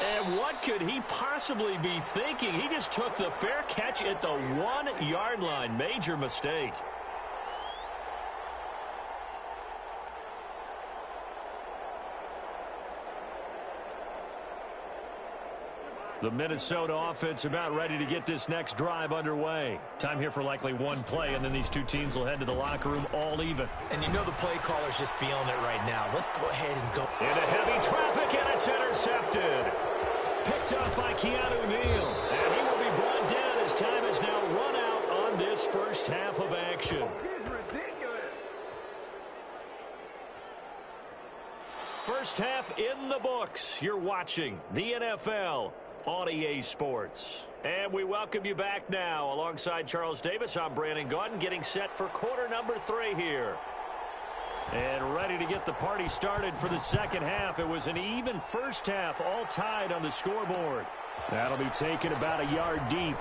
And what could he possibly be thinking? He just took the fair catch at the 1-yard line. Major mistake. The Minnesota offense about ready to get this next drive underway. Time here for likely one play, and then these two teams will head to the locker room all even. And you know the play caller's just feeling it right now. Let's go ahead and go. Into heavy traffic, and it's intercepted. Picked up by Keanu Neal. And he will be brought down as time has now run out on this first half of action. He's ridiculous. First half in the books. You're watching the NFL on EA Sports. And we welcome you back now. Alongside Charles Davis, I'm Brandon Gaudin, getting set for quarter number 3 here. And ready to get the party started for the second half. It was an even first half, all tied on the scoreboard. That'll be taken about a yard deep.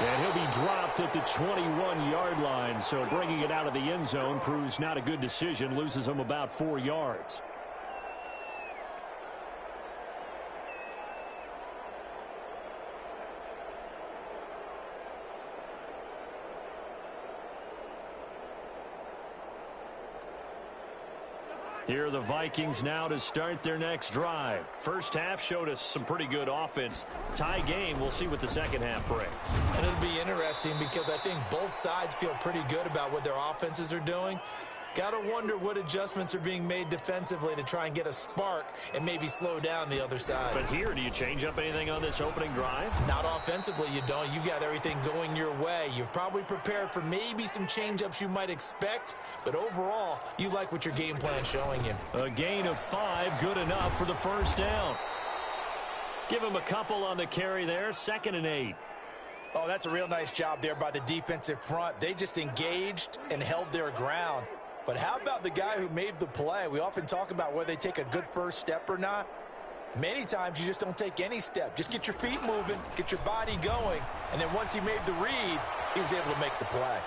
And he'll be dropped at the 21-yard line, so bringing it out of the end zone proves not a good decision, loses him about 4 yards. Here are the Vikings now to start their next drive. First half showed us some pretty good offense. Tie game, we'll see what the second half brings. And it'll be interesting because I think both sides feel pretty good about what their offenses are doing. Got to wonder what adjustments are being made defensively to try and get a spark and maybe slow down the other side. But here, do you change up anything on this opening drive? Not offensively, you don't. You got everything going your way. You've probably prepared for maybe some change-ups you might expect, but overall, you like what your game plan's showing you. A gain of 5, good enough for the first down. Give him a couple on the carry there, 2nd and 8. Oh, that's a real nice job there by the defensive front. They just engaged and held their ground. But how about the guy who made the play? We often talk about whether they take a good first step or not. Many times you just don't take any step. Just get your feet moving, get your body going, and then once he made the read, he was able to make the play.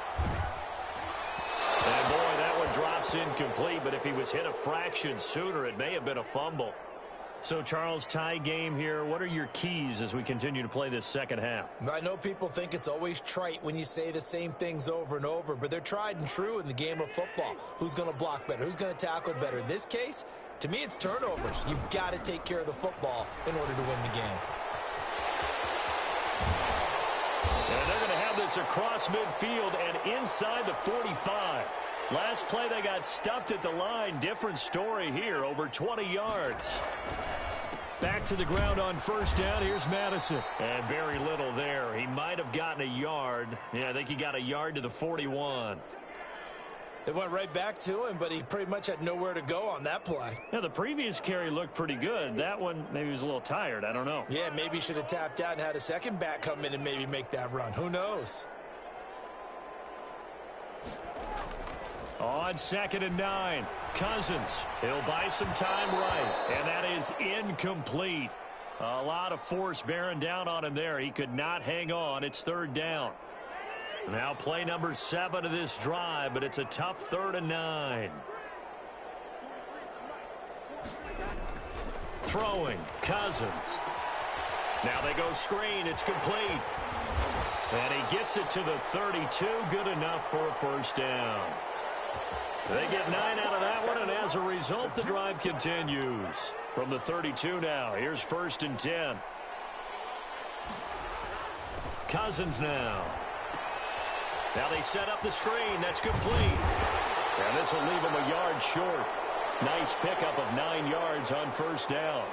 And boy, that one drops incomplete, but if he was hit a fraction sooner, it may have been a fumble. So, Charles, tie game here. What are your keys as we continue to play this second half? I know people think it's always trite when you say the same things over and over, but they're tried and true in the game of football. Who's going to block better? Who's going to tackle better? In this case, to me, it's turnovers. You've got to take care of the football in order to win the game. And they're going to have this across midfield and inside the 45. Last play, they got stuffed at the line. Different story here, over 20 yards. Back to the ground on first down. Here's Madison. And very little there. He might have gotten a yard. Yeah, I think he got a yard to the 41. It went right back to him, but he pretty much had nowhere to go on that play. Yeah, the previous carry looked pretty good. That one, maybe he was a little tired. I don't know. Yeah, maybe he should have tapped out and had a second back come in and maybe make that run. Who knows? On 2nd and 9, Cousins. He'll buy some time right, and that is incomplete. A lot of force bearing down on him there. He could not hang on. It's 3rd down. Now play number 7 of this drive, but it's a tough 3rd and 9. Throwing, Cousins. Now they go screen. It's complete. And he gets it to the 32. Good enough for a 1st down. They get 9 out of that one, and as a result, the drive continues. From the 32 now, here's 1st and 10. Cousins now. Now they set up the screen. That's complete. And this will leave him a yard short. Nice pickup of 9 yards on 1st down.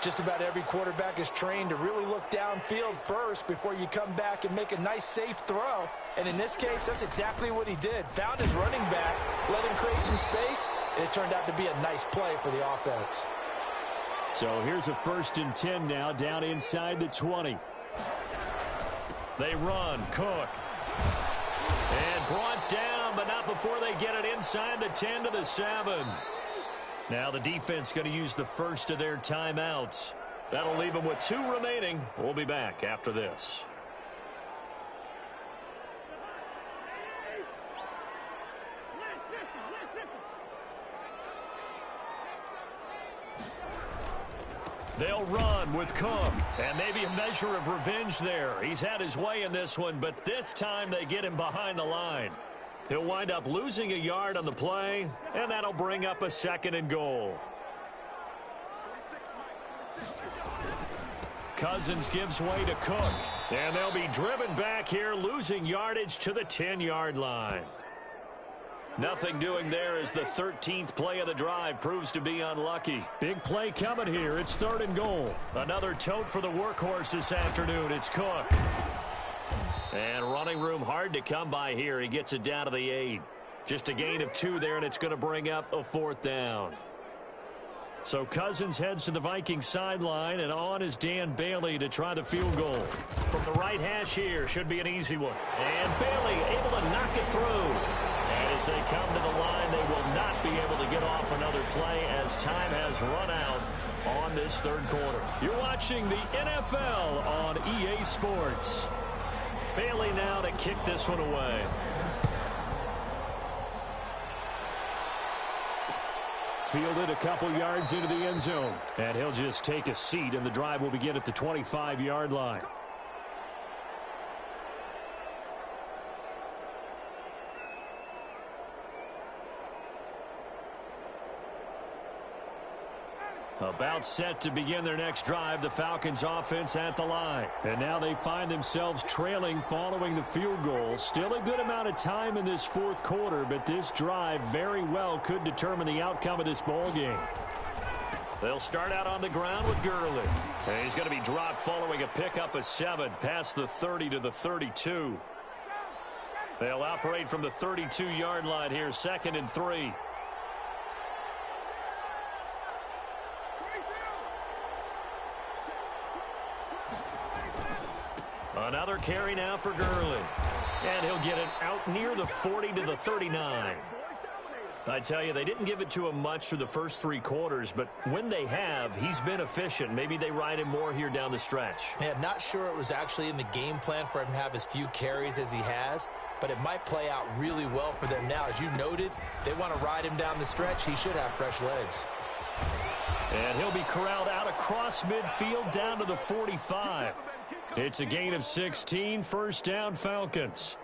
Just about every quarterback is trained to really look downfield first before you come back and make a nice, safe throw. And in this case, that's exactly what he did. Found his running back, let him create some space, and it turned out to be a nice play for the offense. So here's a 1st and 10 now, down inside the 20. They run, Cook. And brought down, but not before they get it inside the 10 to the 7. Now the defense going to use the first of their timeouts. That'll leave them with 2 remaining. We'll be back after this. They'll run with Cook, and maybe a measure of revenge there. He's had his way in this one, but this time they get him behind the line. He'll wind up losing a yard on the play, and that'll bring up a 2nd and goal. Cousins gives way to Cook, and they'll be driven back here, losing yardage to the 10-yard line. Nothing doing there as the 13th play of the drive proves to be unlucky. Big play coming here. It's 3rd and goal. Another tote for the workhorse this afternoon. It's Cook. And running room hard to come by here. He gets it down to the 8. Just a gain of 2 there, and it's going to bring up a 4th down. So Cousins heads to the Vikings sideline, and on is Dan Bailey to try the field goal. From the right hash here, should be an easy one. And Bailey able to knock it through. And as they come to the line, they will not be able to get off another play as time has run out on this 3rd quarter. You're watching the NFL on EA Sports. Bailey now to kick this one away. Fielded a couple yards into the end zone. And he'll just take a seat, and the drive will begin at the 25-yard line. About set to begin their next drive, the Falcons offense at the line. And now they find themselves trailing following the field goal. Still a good amount of time in this 4th quarter, but this drive very well could determine the outcome of this ball game. They'll start out on the ground with Gurley. And he's going to be dropped following a pickup of 7 past the 30 to the 32. They'll operate from the 32-yard line here, 2nd and 3. Another carry now for Gurley. And he'll get it out near the 40 to the 39. I tell you, they didn't give it to him much through the first 3 quarters, but when they have, he's been efficient. Maybe they ride him more here down the stretch. Yeah, not sure it was actually in the game plan for him to have as few carries as he has, but it might play out really well for them now. As you noted, they want to ride him down the stretch. He should have fresh legs. And he'll be corralled out across midfield down to the 45. It's a gain of 16, 1st down Falcons.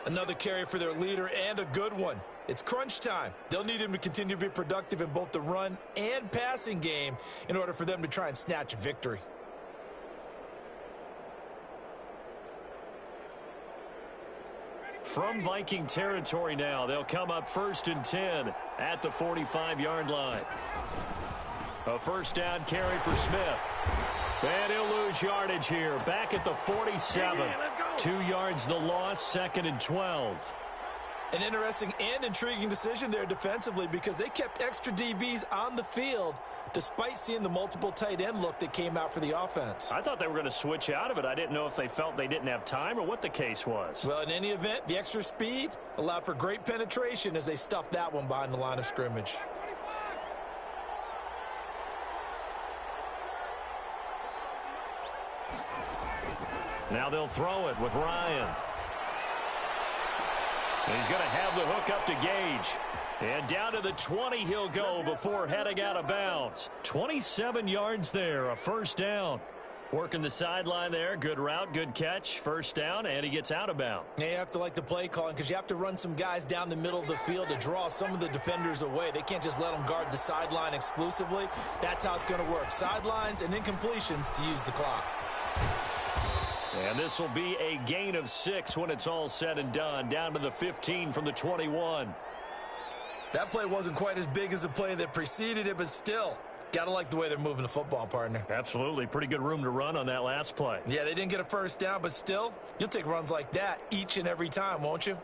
Another carry for their leader, and a good one. It's crunch time. They'll need him to continue to be productive in both the run and passing game in order for them to try and snatch a victory. From Viking territory now, they'll come up 1st and 10 at the 45-yard line. A first down carry for Smith. And he'll lose yardage here. Back at the 47. 2 yards the loss, 2nd and 12. An interesting and intriguing decision there defensively because they kept extra DBs on the field despite seeing the multiple tight end look that came out for the offense. I thought they were going to switch out of it. I didn't know if they felt they didn't have time or what the case was. Well, in any event, the extra speed allowed for great penetration as they stuffed that one behind the line of scrimmage. Now they'll throw it with Ryan. He's going to have the hook up to Gage. And down to the 20 he'll go before heading out of bounds. 27 yards there, a first down. Working the sideline there. Good route, good catch. First down, and he gets out of bounds. Yeah, you have to like the play calling because you have to run some guys down the middle of the field to draw some of the defenders away. They can't just let them guard the sideline exclusively. That's how it's going to work. Sidelines and incompletions to use the clock. And this will be a gain of 6 when it's all said and done. Down to the 15 from the 21. That play wasn't quite as big as the play that preceded it, but still, got to like the way they're moving the football, partner. Absolutely. Pretty good room to run on that last play. Yeah, they didn't get a first down, but still, you'll take runs like that each and every time, won't you?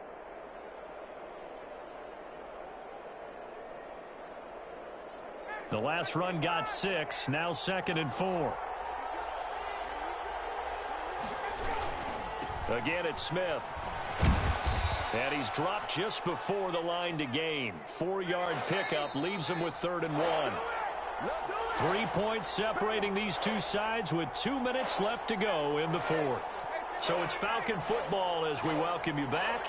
The last run got 6. Now 2nd and 4. Again, it's Smith. And he's dropped just before the line to gain. 4-yard pickup leaves him with 3rd and 1. 3 points separating these two sides with 2 minutes left to go in the 4th. So it's Falcon football as we welcome you back.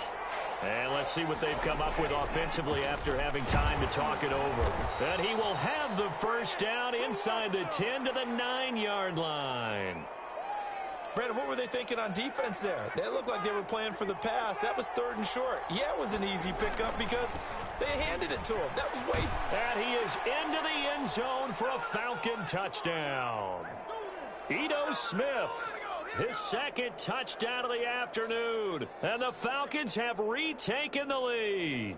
And let's see what they've come up with offensively after having time to talk it over. And he will have the first down inside the 10 to the 9-yard line. Brandon, what were they thinking on defense there? They looked like they were playing for the pass. That was 3rd and short. Yeah, it was an easy pickup because they handed it to him. That was way. And he is into the end zone for a Falcon touchdown. Ito Smith, his 2nd touchdown of the afternoon. And the Falcons have retaken the lead.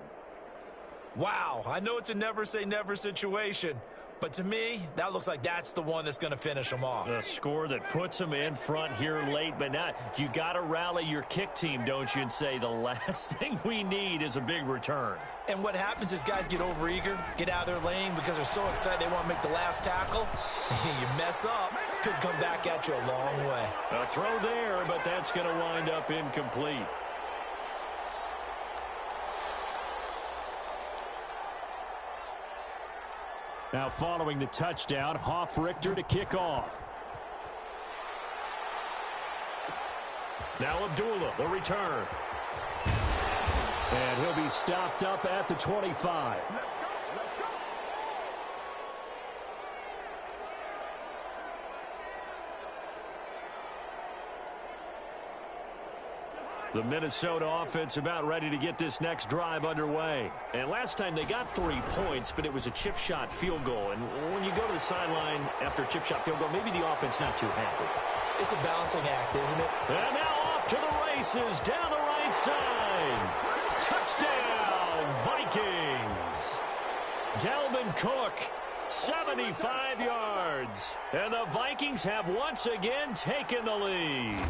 Wow, I know it's a never-say-never situation. But to me, that looks like that's the one that's going to finish them off. The score that puts them in front here late, but not. You got to rally your kick team, don't you, and say the last thing we need is a big return. And what happens is guys get overeager, get out of their lane because they're so excited they want to make the last tackle. You mess up, could come back at you a long way. A throw there, but that's going to wind up incomplete. Now following the touchdown, Hoff-Richter to kick off. Now Abdullah, the return. And he'll be stopped up at the 25. The Minnesota offense about ready to get this next drive underway. And last time they got 3 points, but it was a chip shot field goal. And when you go to the sideline after a chip shot field goal, maybe the offense not too happy. It's a balancing act, isn't it? And now off to the races down the right side. Touchdown, Vikings. Dalvin Cook, 75 yards. And the Vikings have once again taken the lead.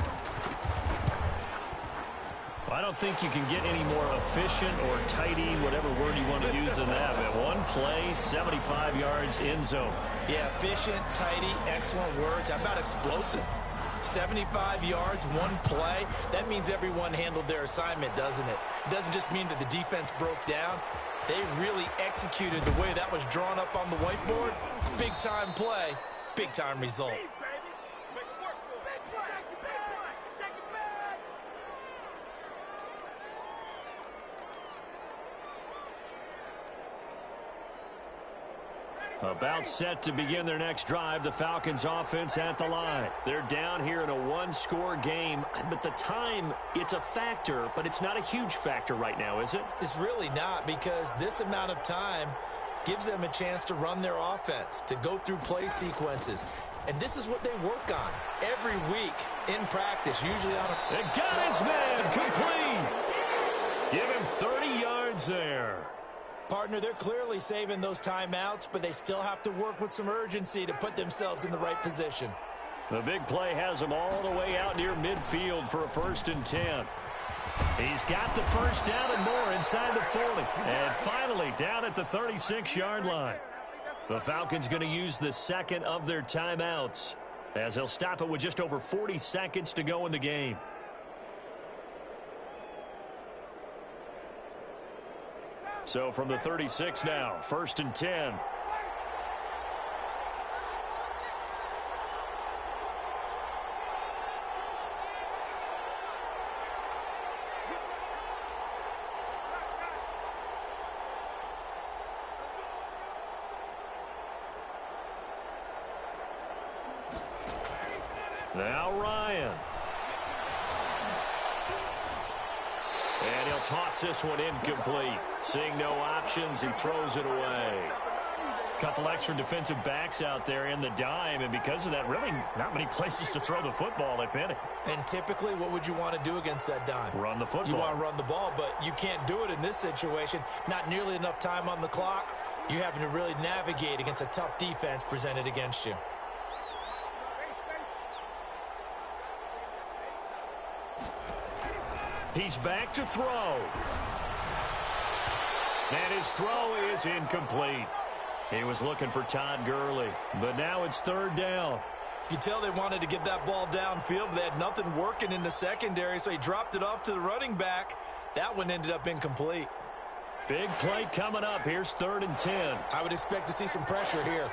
I don't think you can get any more efficient or tidy, whatever word you want to use in that. But one play, 75 yards, end zone. Yeah, efficient, tidy, excellent words. How about explosive? 75 yards, one play. That means everyone handled their assignment, doesn't it? It doesn't just mean that the defense broke down. They really executed the way that was drawn up on the whiteboard. Big-time play, big-time result. About set to begin their next drive, the Falcons offense at the line. They're down here in a one-score game, but the time, it's a factor, but it's not a huge factor right now, is it? It's really not, because this amount of time gives them a chance to run their offense, to go through play sequences. And this is what they work on every week in practice, usually on a... And got his man complete. Give him 30 yards there. Partner, they're clearly saving those timeouts, but they still have to work with some urgency to put themselves in the right position. The big play has them all the way out near midfield for a 1st and 10. He's got the first down and more inside the 40. And finally down at the 36-yard line. The Falcons going to use the second of their timeouts as they'll stop it with just over 40 seconds to go in the game. So from the 36 now, 1st and 10. Now Ryan. And he'll toss this one incomplete. Seeing no options, he throws it away. Couple extra defensive backs out there in the dime, and because of that, really not many places to throw the football, if any. And typically, what would you want to do against that dime? Run the football. You want to run the ball, but you can't do it in this situation. Not nearly enough time on the clock. You're having to really navigate against a tough defense presented against you. He's back to throw. And his throw is incomplete. He was looking for Todd Gurley, but now it's 3rd down. You can tell they wanted to get that ball downfield, but they had nothing working in the secondary, so he dropped it off to the running back. That one ended up incomplete. Big play coming up. Here's 3rd and 10. I would expect to see some pressure here.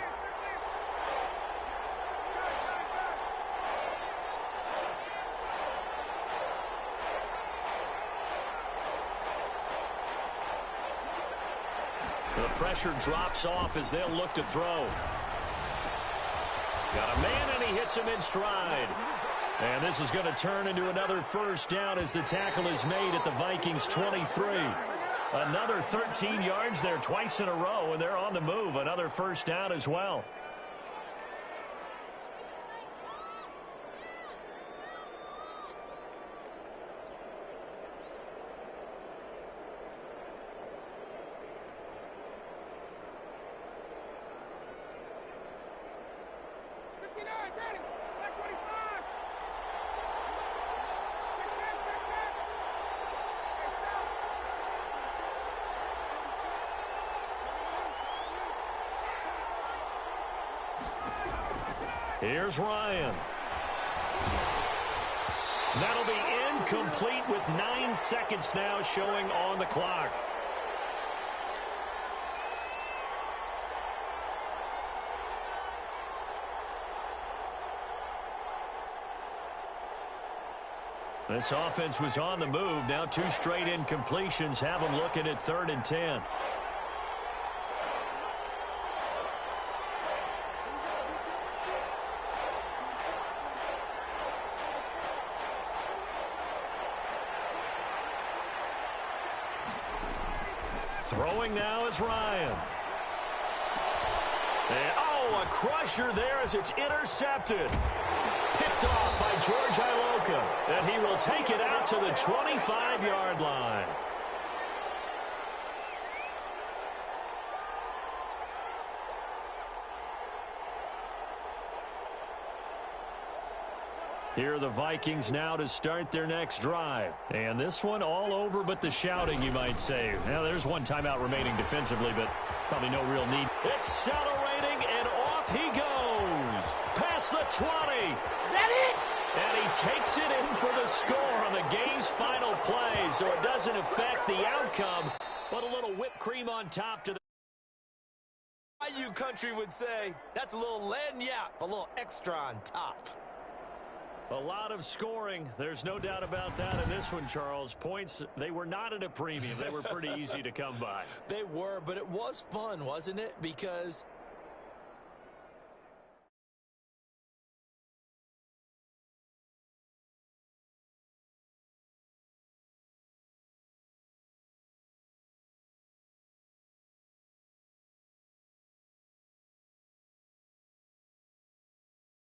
The pressure drops off as they'll look to throw. Got a man, and he hits him in stride. And this is going to turn into another 1st down as the tackle is made at the Vikings 23. Another 13 yards there twice in a row, and they're on the move. Another 1st down as well. Here's Ryan. That'll be incomplete with 9 seconds now showing on the clock. This offense was on the move. Now 2 straight incompletions have them looking at 3rd and 10. Throwing now is Ryan. And, a crusher there as it's intercepted. Picked off by George Iloka. And he will take it out to the 25-yard line. Here are the Vikings now to start their next drive. And this one all over but the shouting, you might say. Now, there's one timeout remaining defensively, but probably no real need. Accelerating, and off he goes. Past the 20. Is that it? And he takes it in for the score on the game's final play, so it doesn't affect the outcome, but a little whipped cream on top to the... You country would say, that's a little lagniappe, a little extra on top. A lot of scoring. There's no doubt about that in this one, Charles. Points, they were not at a premium. They were pretty easy to come by. They were, but it was fun, wasn't it? Because